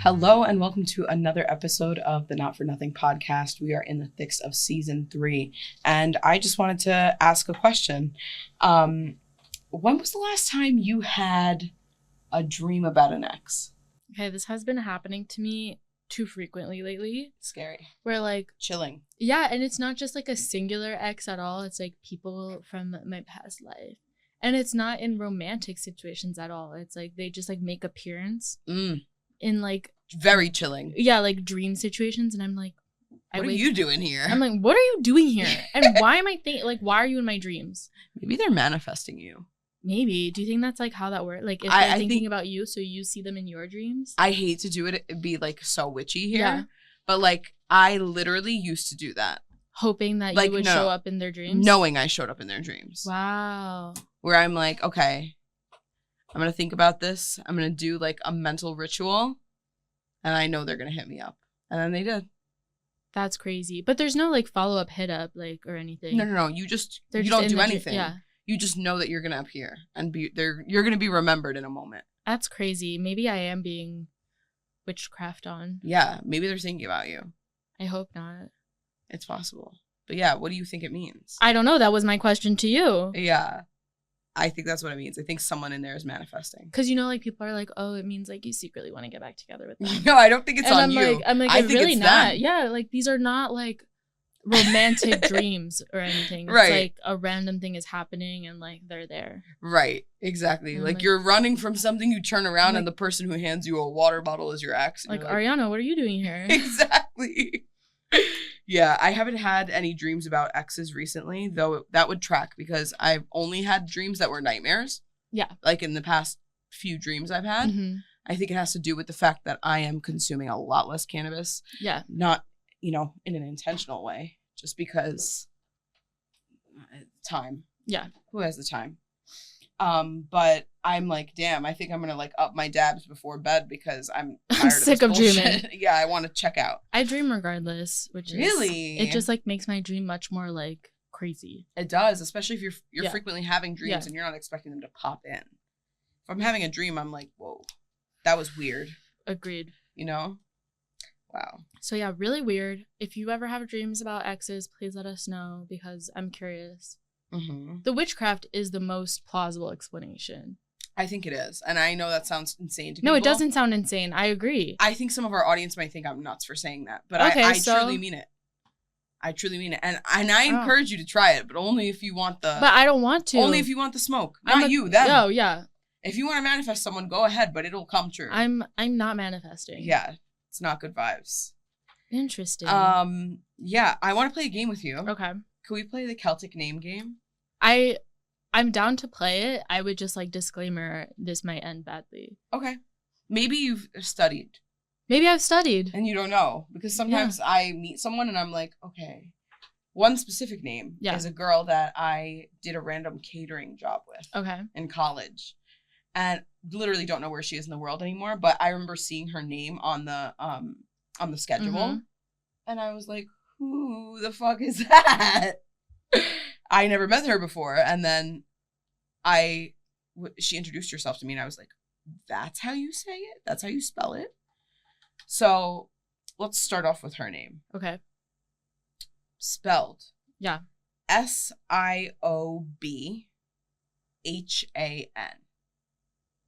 Hello and welcome to another episode of the Not For Nothing podcast. We are in the thicks of season 3, and I just wanted to ask a question. When was the last time you had a dream about an ex? Okay, this has been happening to me too frequently lately. Scary. Where like chilling. Yeah, and it's not just like a singular ex at all. It's like people from my past life. And it's not in romantic situations at all. It's like they just like make appearance in like very chilling. Yeah, like dream situations, and I'm like, what are you doing here? I'm like, what are you doing here? And why am I why are you in my dreams? Maybe they're manifesting you. Maybe. Do you think that's like how that works? Like if they're thinking about you, so you see them in your dreams? I hate to do it. It'd be like so witchy here. Yeah. But like I literally used to do that. Hoping that you would show up in their dreams? Knowing I showed up in their dreams. Wow. Where I'm like, okay, I'm going to think about this. I'm going to do like a mental ritual. And I know they're going to hit me up. And then they did. That's crazy. But there's no like follow-up hit up like or anything. No. You don't do anything. Yeah. You just know that you're going to appear and you're going to be remembered in a moment. That's crazy. Maybe I am being witchcraft on. Yeah. Maybe they're thinking about you. I hope not. It's possible. But yeah, what do you think it means? I don't know. That was my question to you. Yeah. I think that's what it means. I think someone in there is manifesting. Because, like, people are like, oh, it means, like, you secretly want to get back together with them. No, I don't think it's on you. I'm like, I think really it's not. them. Yeah, like, these are not, like, romantic dreams or anything. It's right. Like, a random thing is happening and, like, they're there. Right. Exactly. And like, you're running from something, you turn around, and the person who hands you a water bottle is your ex. Like, Ariana, what are you doing here? Exactly. Yeah, I haven't had any dreams about exes recently, though that would track because I've only had dreams that were nightmares. Yeah. Like in the past few dreams I've had. Mm-hmm. I think it has to do with the fact that I am consuming a lot less cannabis. Yeah. Not, in an intentional way, just because time. Yeah. Who has the time? But I'm like, damn, I think I'm going to like up my dabs before bed because I'm tired sick of of bullshit. dreaming. Yeah, I want to check out. I dream regardless, which really? It just like makes my dream much more like crazy. It does, especially if you're frequently having dreams and you're not expecting them to pop in. If I'm having a dream, I'm like, whoa, that was weird. Agreed. Wow. So yeah, really weird. If you ever have dreams about exes, please let us know because I'm curious. Mm-hmm. The witchcraft is the most plausible explanation. I think it is. And I know that sounds insane to people. No, it doesn't sound insane. I agree. I think some of our audience might think I'm nuts for saying that. But I truly mean it. I truly mean it. And I encourage you to try it, but only if you want the... But I don't want to. Only if you want the smoke. Not you, them. Oh, yeah. If you want to manifest someone, go ahead, but it'll come true. I'm not manifesting. Yeah. It's not good vibes. Interesting. Yeah. I want to play a game with you. Okay. Can we play the Celtic name game? I'm down to play it. I would just like disclaimer, this might end badly. Okay. Maybe you've studied. Maybe I've studied. And you don't know. Because sometimes I meet someone and I'm like, okay. One specific name is a girl that I did a random catering job with. Okay. In college. And literally don't know where she is in the world anymore. But I remember seeing her name on the schedule. Mm-hmm. And I was like, who the fuck is that? I never met her before, and then she introduced herself to me, and I was like, that's how you say it? That's how you spell it? So, let's start off with her name. Okay. Spelled. Yeah. Siobhan.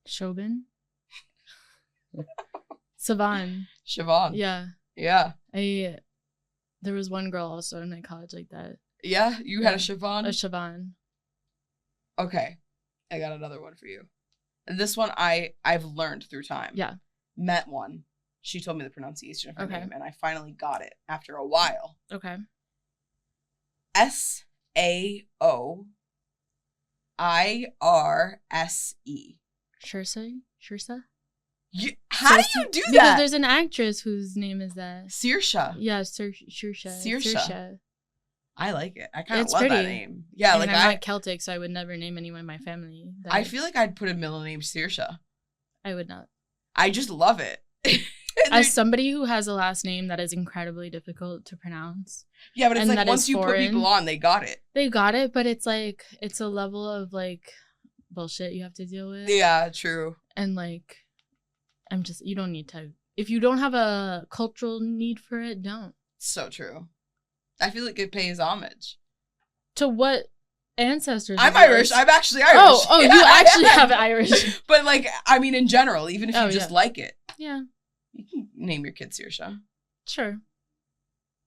Chauvin? Siobhan. Siobhan. Yeah. Yeah. There was one girl also in my college like that. Yeah? You had a Siobhan? A Siobhan. Okay. I got another one for you. And this one I've learned through time. Yeah. Met one. She told me the pronunciation of her name, and I finally got it after a while. Okay. Saoirse. Shirsa? How do you do that? Because there's an actress whose name is that. Saoirse. Yeah, Saoirse. I like it. I kind of love that name. Yeah, I'm not Celtic, so I would never name anyone in my family. I feel like I'd put a middle name Saoirse. I would not. I just love it. As somebody who has a last name that is incredibly difficult to pronounce. Yeah, but it's like once you put people on, they got it. They got it, but it's like, it's a level of like bullshit you have to deal with. Yeah, true. And like, you don't need to. if you don't have a cultural need for it, don't. So true. I feel like it pays homage. To what ancestors? I'm Irish. I'm actually Irish. Oh, you actually have Irish. But like, I mean, in general, even if you just like it. Yeah. You can name your kid Saoirse. Sure.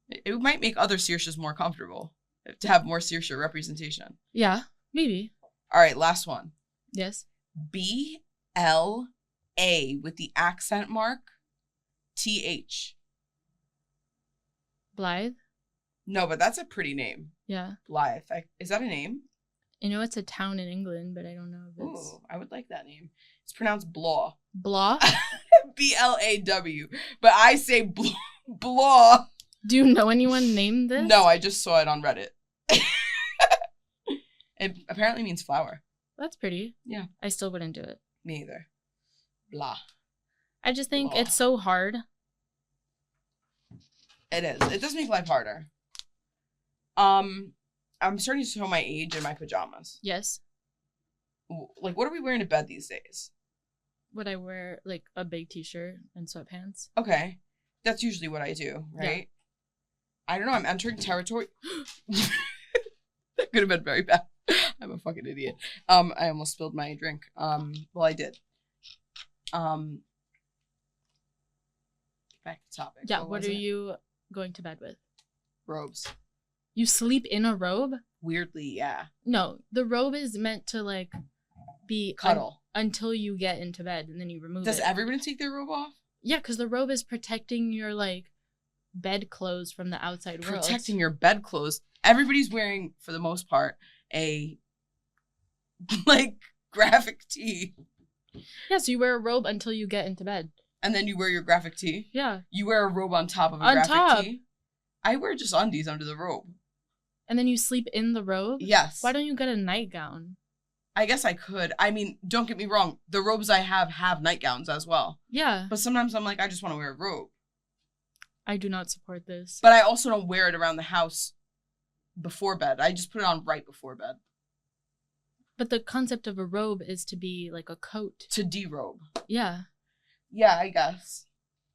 It might make other Saoirses more comfortable to have more Saoirse representation. Yeah, maybe. All right, last one. Yes. B-L-A with the accent mark. T-H. Blythe? No, but that's a pretty name. Yeah. Blythe. Is that a name? I know it's a town in England, but I don't know if it's... Ooh, I would like that name. It's pronounced Blaw. Blaw? B-L-A-W. But I say Blaw. Do you know anyone named this? No, I just saw it on Reddit. It apparently means flower. That's pretty. Yeah. I still wouldn't do it. Me either. Blah. I just think Blah. it's so hard. It is. It does make life harder. I'm starting to show my age in my pajamas. Yes. Like, what are we wearing to bed these days? Would I wear, like, a big t-shirt and sweatpants? Okay. That's usually what I do, right? Yeah. I don't know. I'm entering territory. That could have been very bad. I'm a fucking idiot. I almost spilled my drink. Well, I did. Back to topic. Yeah, what are you going to bed with? Robes. You sleep in a robe? Weirdly, yeah. No, the robe is meant to, like, be... Cuddle. Until you get into bed, and then you remove it. Does everybody take their robe off? Yeah, because the robe is protecting your, like, bed clothes from the outside world. Protecting your bed clothes. Everybody's wearing, for the most part, a, like, graphic tee. Yeah, so you wear a robe until you get into bed. And then you wear your graphic tee? Yeah. You wear a robe on top of a graphic tee? I wear just undies under the robe. And then you sleep in the robe? Yes. Why don't you get a nightgown? I guess I could. I mean, don't get me wrong. The robes I have nightgowns as well. Yeah. But sometimes I'm like, I just want to wear a robe. I do not support this. But I also don't wear it around the house before bed. I just put it on right before bed. But the concept of a robe is to be like a coat. To derobe. Yeah. Yeah, I guess.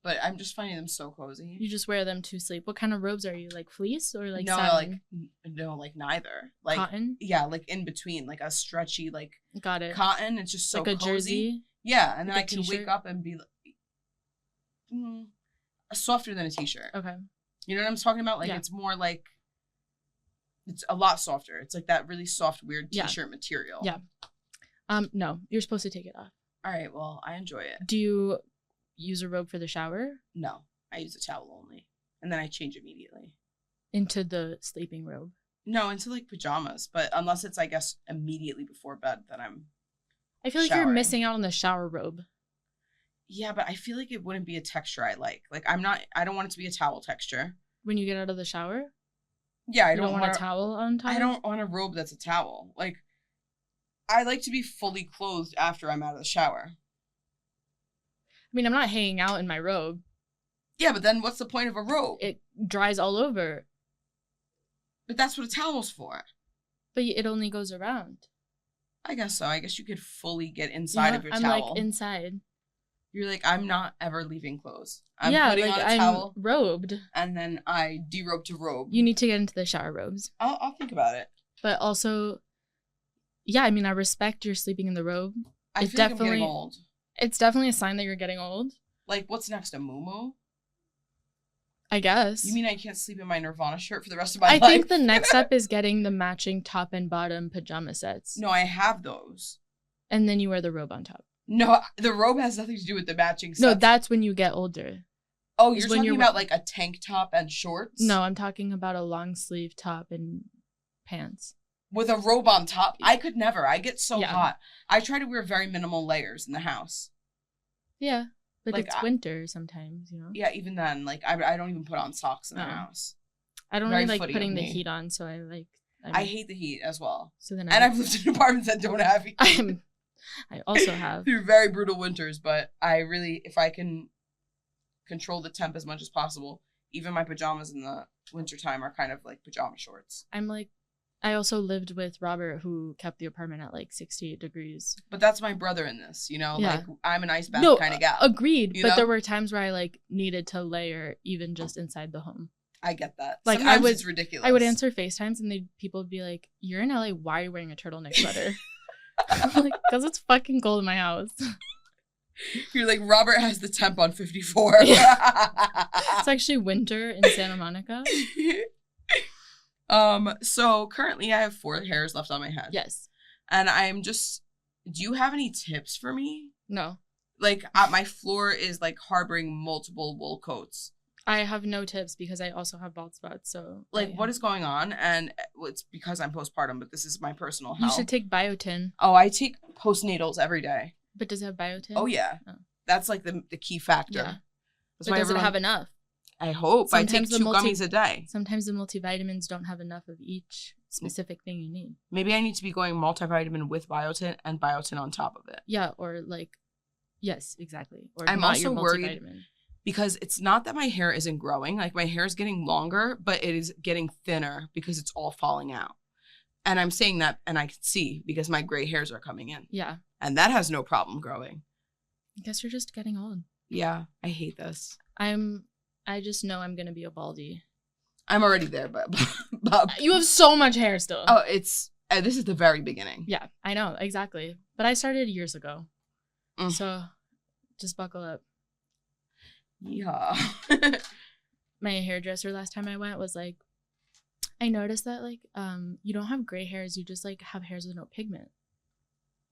But I'm just finding them so cozy. You just wear them to sleep. What kind of robes are you? Like fleece or like satin? No, like neither. Like cotton? Yeah, like in between. Like a stretchy, like got it. Cotton. It's just so like a cozy. Jersey? Yeah, and then like I can wake up and be softer than a t-shirt. Okay. You know what I'm talking about? Like it's more like it's a lot softer. It's like that really soft, weird t-shirt material. Yeah. No, you're supposed to take it off. All right, well, I enjoy it. Do you use a robe for the shower? No, I use a towel only. And then I change immediately. Into the sleeping robe? No, into like pajamas. But unless it's, I guess, immediately before bed, then I'm I feel like you're missing out on the shower robe. Yeah, but I feel like it wouldn't be a texture I like. Like, I don't want it to be a towel texture. When you get out of the shower? Yeah, I don't want a towel on top? I don't want a robe that's a towel. Like, I like to be fully clothed after I'm out of the shower. I mean, I'm not hanging out in my robe. Yeah, but then what's the point of a robe? It dries all over. But that's what a towel's for. But it only goes around. I guess so. I guess you could fully get inside of your towel. I'm like inside. You're like, I'm not ever leaving clothes. I'm putting on a towel. I'm robed. And then I derobe to robe. You need to get into the shower robes. I'll think about it. But also, yeah, I mean, I respect your sleeping in the robe. I feel like I'm getting old. It's definitely a sign that you're getting old. Like, what's next? A muumuu? I guess. You mean I can't sleep in my Nirvana shirt for the rest of my life? I think the next step is getting the matching top and bottom pajama sets. No, I have those. And then you wear the robe on top. No, the robe has nothing to do with the matching sets. No, that's when you get older. Oh, you're talking about like a tank top and shorts? No, I'm talking about a long sleeve top and pants. With a robe on top? I could never. I get so hot. I try to wear very minimal layers in the house. Yeah, but like, it's winter sometimes, you know? Yeah, even then, like, I don't even put on socks in the house. I don't really like putting the heat on, so I hate the heat as well. So then I've lived in apartments that don't have heat. I also have. Through very brutal winters, but I really, if I can control the temp as much as possible, even my pajamas in the wintertime are kind of like pajama shorts. I'm like I also lived with Robert, who kept the apartment at like 68 degrees. But that's my brother in this, you know? Yeah. Like, I'm an ice bath kind of gal. Agreed. You but know? there were times where I like needed to layer even just inside the home. I get that. Like, sometimes it's ridiculous. I would answer FaceTimes and people would be like, "You're in LA. Why are you wearing a turtleneck sweater?" I'm like, because it's fucking cold in my house. You're like, Robert has the temp on 54. It's actually winter in Santa Monica. So currently I have 4 hairs left on my head. Yes. And I'm just, do you have any tips for me? No. Like, my floor is like harboring multiple wool coats. I have no tips because I also have bald spots. So, like, what is going on? And it's because I'm postpartum, but this is my personal health. You should take biotin. Oh, I take postnatals every day. But does it have biotin? Oh, yeah. Oh. That's like the key factor. Yeah. But does it have enough? I hope. Sometimes I take 2 gummies a day. Sometimes the multivitamins don't have enough of each specific thing you need. Maybe I need to be going multivitamin with biotin and biotin on top of it. Yeah, or like, yes, exactly. Or I'm not also your worried because it's not that my hair isn't growing. Like, my hair is getting longer, but it is getting thinner because it's all falling out. And I'm saying that, and I can see because my gray hairs are coming in. Yeah. And that has no problem growing. I guess you're just getting old. Yeah, I hate this. I just know I'm gonna be a baldy. I'm already there, but you have so much hair still. Oh, this is the very beginning. Yeah, I know, exactly. But I started years ago. So just buckle up. Yeah. My hairdresser last time I went was like, I noticed that like you don't have gray hairs, you just like have hairs with no pigment.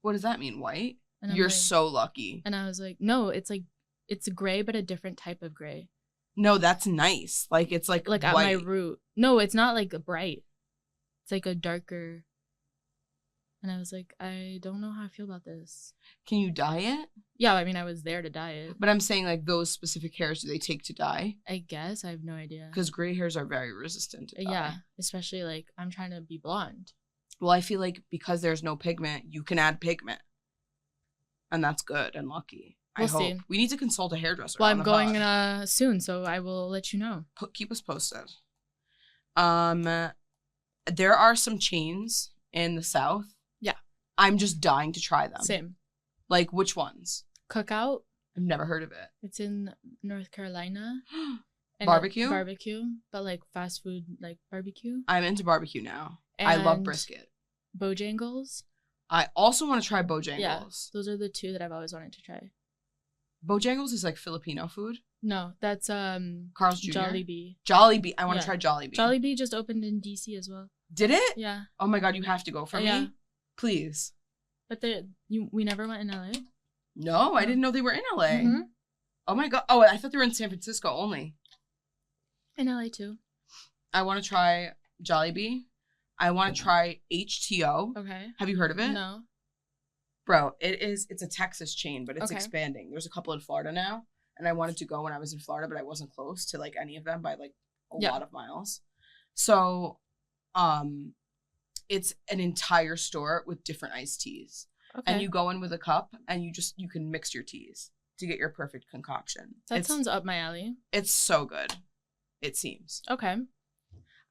What does that mean? White? And You're like, so lucky. And I was like, no, it's like it's gray but a different type of gray. No, that's nice. Like, it's like at white. My root. No, it's not like bright. It's like a darker. And I was like, I don't know how I feel about this. Can you dye it? Yeah, I mean, I was there to dye it. But I'm saying, like, those specific hairs, do they take to dye? I guess. I have no idea. Because gray hairs are very resistant to dye. Yeah, especially, like, I'm trying to be blonde. Well, I feel like because there's no pigment, you can add pigment. And that's good and lucky. We'll see. We need to consult a hairdresser. Well, I'm going soon, so I will let you know. Keep us posted. There are some chains in the South. Yeah. I'm just dying to try them. Same. Like, which ones? Cookout. I've never heard of it. It's in North Carolina. Barbecue? Barbecue, but like fast food, like barbecue. I'm into barbecue now. And I love brisket. Bojangles. I also want to try Bojangles. Yeah, those are the 2 that I've always wanted to try. Bojangles is like Filipino food? No, that's Carl's Jr.? Jollibee. Jollibee. I want to try Jollibee. Jollibee just opened in DC as well. Did it? Yeah. Oh my god, you have to go for me. Please. But we never went in LA? No, I didn't know they were in LA. Mm-hmm. Oh my god. Oh, I thought they were in San Francisco only. In LA too. I want to try Jollibee. I want to try HTO. Okay. Have you heard of it? No. Bro, it's a Texas chain, but it's expanding. There's a couple in Florida now, and I wanted to go when I was in Florida, but I wasn't close to like any of them by like a lot of miles. So, it's an entire store with different iced teas. Okay. And you go in with a cup and you can mix your teas to get your perfect concoction. That sounds up my alley. It's so good. It seems. Okay.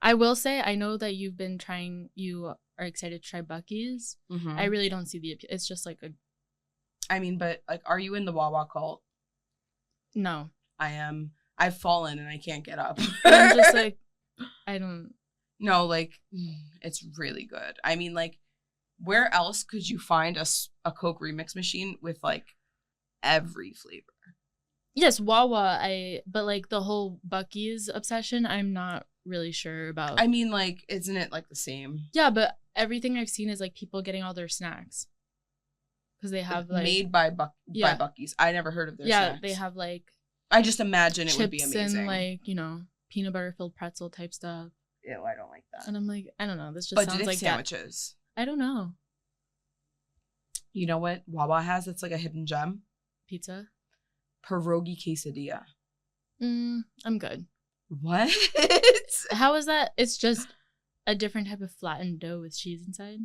I will say, I know that you are excited to try Buc-ee's. Mm-hmm. I really don't see the appeal. It's just like I mean, but like, are you in the Wawa cult? No. I am. I've fallen and I can't get up. I'm just like, I don't. No, like, it's really good. I mean, like, where else could you find a Coke remix machine with like every flavor? Yes, Wawa. But like the whole Buc-ee's obsession, I'm not really sure about. I mean, like, isn't it like the same? Yeah, but everything I've seen is like people getting all their snacks because they have like made by Buc-ee's. I never heard of their snacks. They have like. I just imagine it would be amazing. Chips and like peanut butter filled pretzel type stuff. Ew, I don't like that. And I'm like, I don't know. This just sounds like sandwiches. I don't know. You know what Wawa has? That's like a hidden gem. Pizza. Pierogi quesadilla. I'm good. What? How is that? It's just a different type of flattened dough with cheese inside.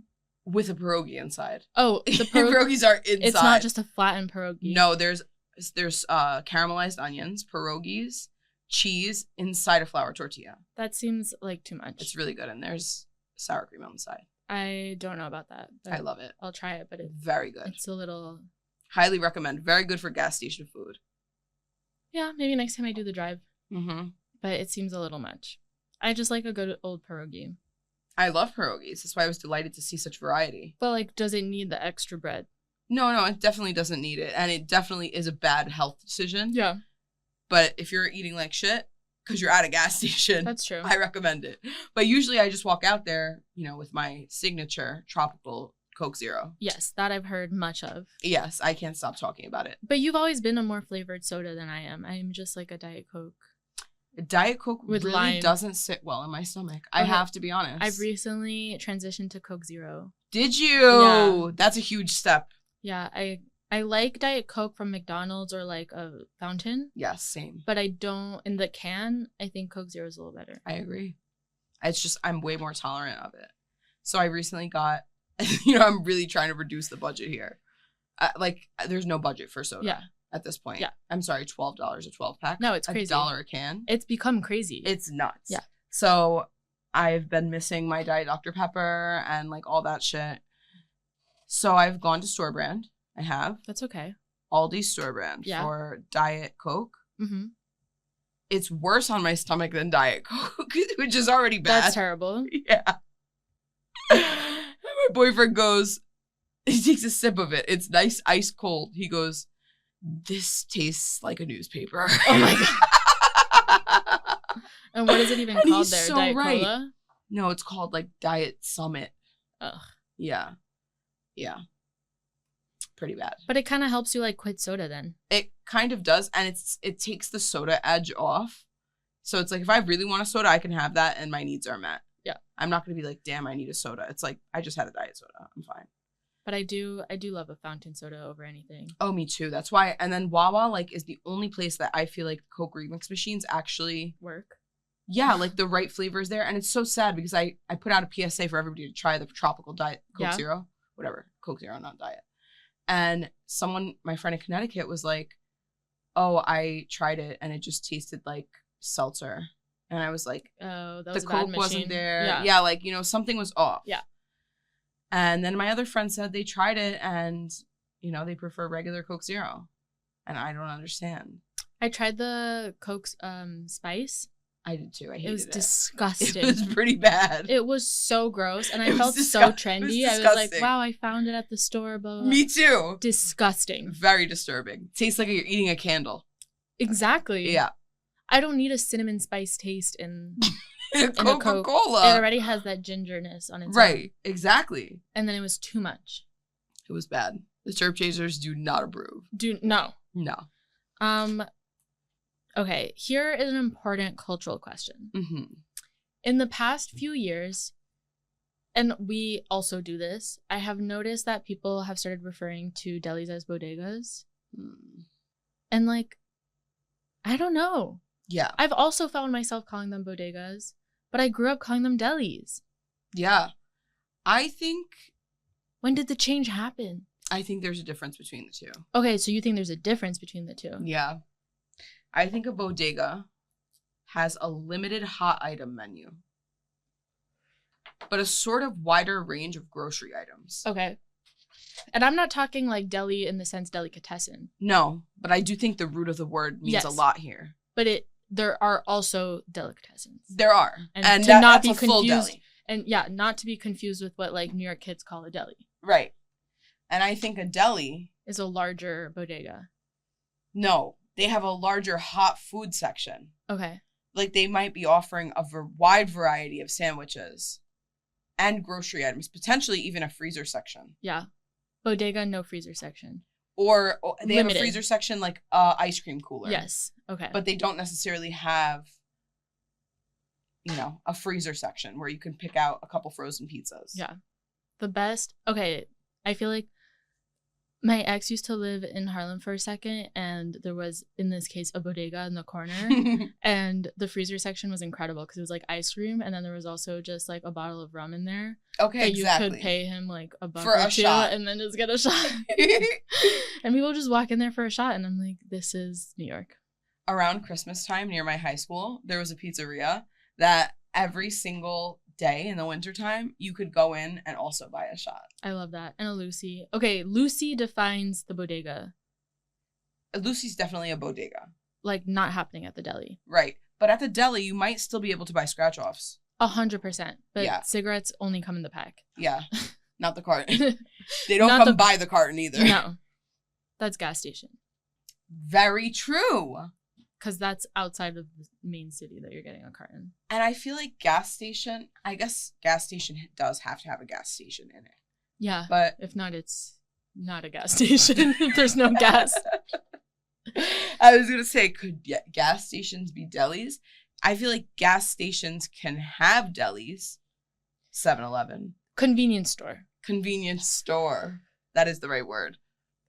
With a pierogi inside. Oh, the pierogies are inside. It's not just a flattened pierogi. No, there's caramelized onions, pierogies, cheese inside a flour tortilla. That seems like too much. It's really good, and there's sour cream on the side. I don't know about that. I love it. I'll try it, but it's very good. It's a little. Highly recommend. Very good for gas station food. Yeah, maybe next time I do the drive. Mm-hmm. But it seems a little much. I just like a good old pierogi. I love pierogies. That's why I was delighted to see such variety. But like, does it need the extra bread? No, it definitely doesn't need it. And it definitely is a bad health decision. Yeah. But if you're eating like shit, because you're at a gas station, that's true. I recommend it. But usually I just walk out there, you know, with my signature tropical Coke Zero. Yes, that I've heard much of. Yes, I can't stop talking about it. But you've always been a more flavored soda than I am. I'm just like a Diet Coke. Diet Coke with really lime. Doesn't sit well in my stomach. I have to be honest. I've recently transitioned to Coke Zero. Did you? Yeah. That's a huge step. Yeah, I like Diet Coke from McDonald's or like a fountain. Yes, same. But I don't, in the can, I think Coke Zero is a little better. I agree. It's just, I'm way more tolerant of it. So I recently got, you know, I'm really trying to reduce the budget here. Like, there's no budget for soda. Yeah. At this point. Yeah. I'm sorry, $12 a 12-pack. No, it's crazy. $1 a can. It's become crazy. It's nuts. Yeah. So I've been missing my Diet Dr. Pepper and like all that shit. So I've gone to store brand. I have. That's okay. Aldi store brand for Diet Coke. Mm-hmm. It's worse on my stomach than Diet Coke, which is already bad. That's terrible. Yeah. And my boyfriend goes, he takes a sip of it. It's nice, ice cold. He goes, this tastes like a newspaper. Oh my God. And what is it even called there? So Diet right. Cola? No, it's called like Diet Summit. Ugh. Yeah. Yeah. Pretty bad. But it kind of helps you like quit soda then. It kind of does. And it takes the soda edge off. So it's like if I really want a soda, I can have that and my needs are met. Yeah. I'm not going to be like, damn, I need a soda. It's like, I just had a diet soda. I'm fine. But I do love a fountain soda over anything. Oh, me too. That's why. And then Wawa like is the only place that I feel like Coke remix machines actually work. Yeah, like the right flavors there. And it's so sad because I put out a PSA for everybody to try the tropical Diet Coke Zero, whatever, Coke Zero, not Diet. And my friend in Connecticut was like, oh, I tried it and it just tasted like seltzer. And I was like, oh, that was the a bad Coke machine. wasn't there. Yeah, like, you know, something was off. Yeah. And then my other friend said they tried it and, you know, they prefer regular Coke Zero. And I don't understand. I tried the Coke Spice. I did too. I hated it. It was disgusting. It was pretty bad. It was so gross. And I felt so trendy. I was like, wow, I found it at the store. Blah, blah, blah. Me too. Disgusting. Very disturbing. Tastes like you're eating a candle. Exactly. Yeah. I don't need a cinnamon spice taste in Coca-Cola. It already has that gingerness on its own. Right. Exactly. And then it was too much. It was bad. The syrup chasers do not approve. No. Okay, here is an important cultural question. Mm-hmm. In the past few years, and we also do this, I have noticed that people have started referring to delis as bodegas. And like, I don't know. Yeah. I've also found myself calling them bodegas, but I grew up calling them delis. Yeah. I think... When did the change happen? I think there's a difference between the two. Okay, so you think there's a difference between the two? Yeah. I think a bodega has a limited hot item menu, but a sort of wider range of grocery items. Okay. And I'm not talking like deli in the sense delicatessen. No, but I do think the root of the word means a lot here. But there are also delicatessens. There are. And to not be confused. Full deli. And yeah, not to be confused with what like New York kids call a deli. Right. And I think a deli is a larger bodega. No, they have a larger hot food section. Okay. Like they might be offering a wide variety of sandwiches and grocery items, potentially even a freezer section. Yeah. Bodega, no freezer section. Or they have a freezer section like ice cream cooler. Yes. Okay. But they don't necessarily have, you know, a freezer section where you can pick out a couple frozen pizzas. Yeah. The best. Okay. I feel like my ex used to live in Harlem for a second, and there was, in this case, a bodega in the corner. And the freezer section was incredible because it was like ice cream, and then there was also just like a bottle of rum in there. Okay, exactly. You could pay him like a buck for or a two shot, and then just get a shot. And people just walk in there for a shot, and I'm like, this is New York. Around Christmas time near my high school, there was a pizzeria that every single day in the wintertime, you could go in and also buy a shot. I love that. And a Lucy. Okay, Lucy defines the bodega. Lucy's definitely a bodega. Like, not happening at the deli. Right. But at the deli, you might still be able to buy scratch-offs. 100%. But Yeah. cigarettes only come in the pack. Yeah. Not the carton. They don't come by the carton either. No. That's gas station. Very true. Because that's outside of the main city that you're getting a carton. And I feel like gas station, I guess gas station does have to have a gas station in it. Yeah. But if not, it's not a gas station. There's no gas. I was going to say, could gas stations be delis? I feel like gas stations can have delis. 7-Eleven. Convenience store. Convenience store. That is the right word.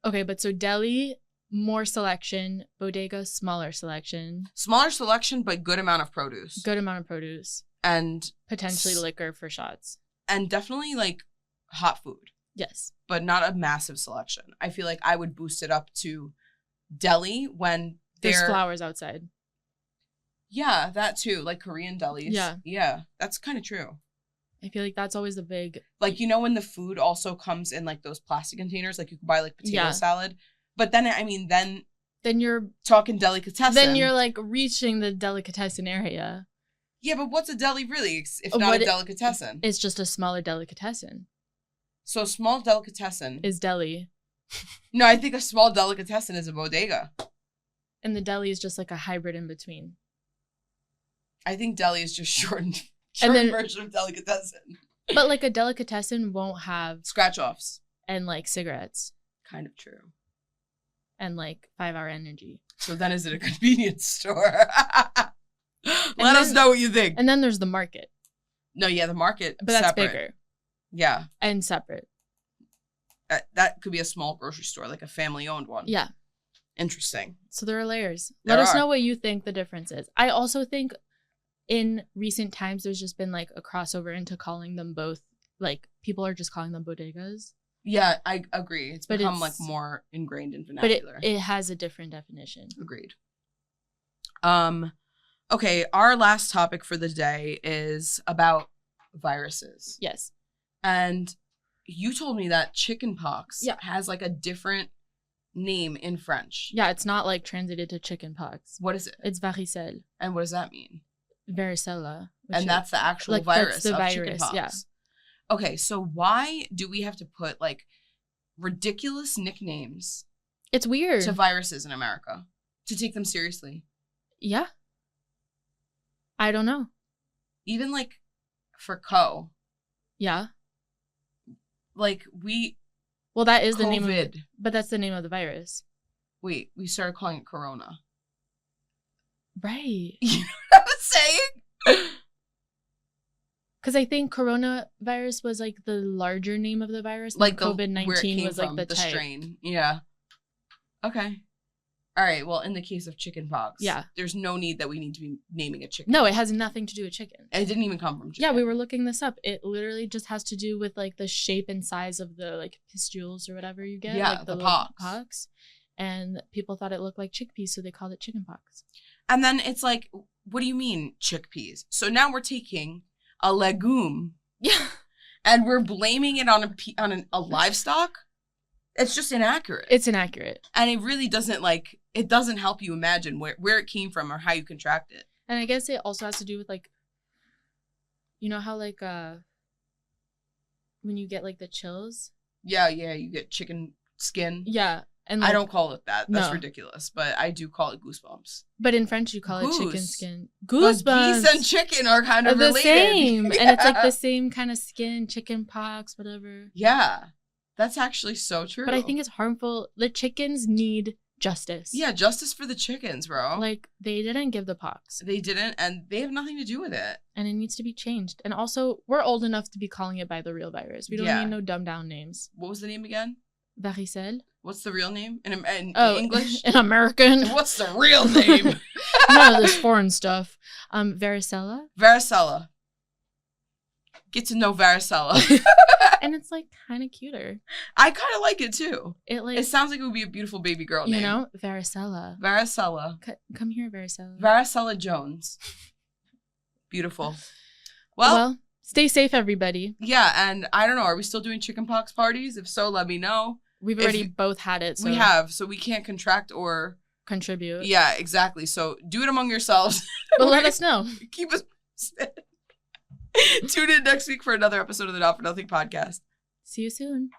Okay, but so deli, more selection. Bodega, smaller selection. Smaller selection, but good amount of produce. Good amount of produce. And potentially liquor for shots. And definitely like hot food. Yes. But not a massive selection. I feel like I would boost it up to deli when there's flowers outside. Yeah, that too. Like Korean delis. Yeah. Yeah, that's kind of true. I feel like that's always a big... Like, you know when the food also comes in, like, those plastic containers? Like, you could buy, like, potato salad. But then, I mean, then you're... talking delicatessen. Then you're, like, reaching the delicatessen area. Yeah, but what's a deli really, if not a delicatessen? It's just a smaller delicatessen. So a small delicatessen... is deli. No, I think a small delicatessen is a bodega. And the deli is just, like, a hybrid in between. I think deli is just shortened version of delicatessen. But like a delicatessen won't have scratch-offs and like cigarettes. Kind of true. And like 5-hour energy. So then is it a convenience store? Let us know what you think. And then there's the market. No, yeah, the market. But that's bigger. Yeah. And separate. That could be a small grocery store, like a family-owned one. Yeah. Interesting. So there are layers. Let us know what you think the difference is. I also think in recent times, there's just been like a crossover into calling them both, like people are just calling them bodegas. Yeah, I agree. It's become like more ingrained in vernacular. But it has a different definition. Agreed. Okay, our last topic for the day is about viruses. Yes. And you told me that chickenpox has like a different name in French. Yeah, it's not like translated to chickenpox. What is it? It's varicelle. And what does that mean? Varicella. And that's the actual like, virus that's the of virus, chickenpox. Yeah. Okay, so why do we have to put like ridiculous nicknames? It's weird. To viruses in America to take them seriously. Yeah. I don't know. Even like for CO. Yeah. Like well, that is COVID. The name of it. But that's the name of the virus. Wait, we started calling it Corona. Right. You know what I was saying? Because I think coronavirus was like the larger name of the virus. Like COVID-19 was like the strain. Yeah. Okay. All right. Well, in the case of chickenpox, there's no need that we need to be naming a chicken. No, it has nothing to do with chicken. It didn't even come from chicken. Yeah, we were looking this up. It literally just has to do with like the shape and size of the like pustules or whatever you get. Yeah, like the pox. And people thought it looked like chickpeas, so they called it chickenpox. And then it's like, what do you mean chickpeas? So now we're taking a legume, and we're blaming it on a livestock. It's just inaccurate. It's inaccurate, and it really doesn't it doesn't help you imagine where it came from or how you contract it. And I guess it also has to do with like, you know how like when you get like the chills. Yeah, you get chicken skin. Yeah. And like, I don't call it that. That's ridiculous. But I do call it goosebumps. But in French, you call it chicken skin. Goosebumps. But geese and chicken are kind of related. The same. And it's like the same kind of skin, chicken pox, whatever. Yeah. That's actually so true. But I think it's harmful. The chickens need justice. Yeah, justice for the chickens, bro. Like, they didn't give the pox. They didn't, and they have nothing to do with it. And it needs to be changed. And also, we're old enough to be calling it by the real virus. We don't need no dumbed down names. What was the name again? Varicelle. What's the real name in English? In American. What's the real name? None of this foreign stuff. Varicella. Varicella. Get to know varicella. And it's like kind of cuter. I kind of like it too. It sounds like it would be a beautiful baby girl name. You know, Varicella. Varicella. Come here, Varicella. Varicella Jones. Beautiful. Well, Stay safe, everybody. Yeah, and I don't know, are we still doing chickenpox parties? If so, let me know. We've already both had it. So we have, so we can't contract or contribute. Yeah, exactly. So do it among yourselves. But let us know. Keep us Tune in next week for another episode of the Not For Nothing podcast. See you soon.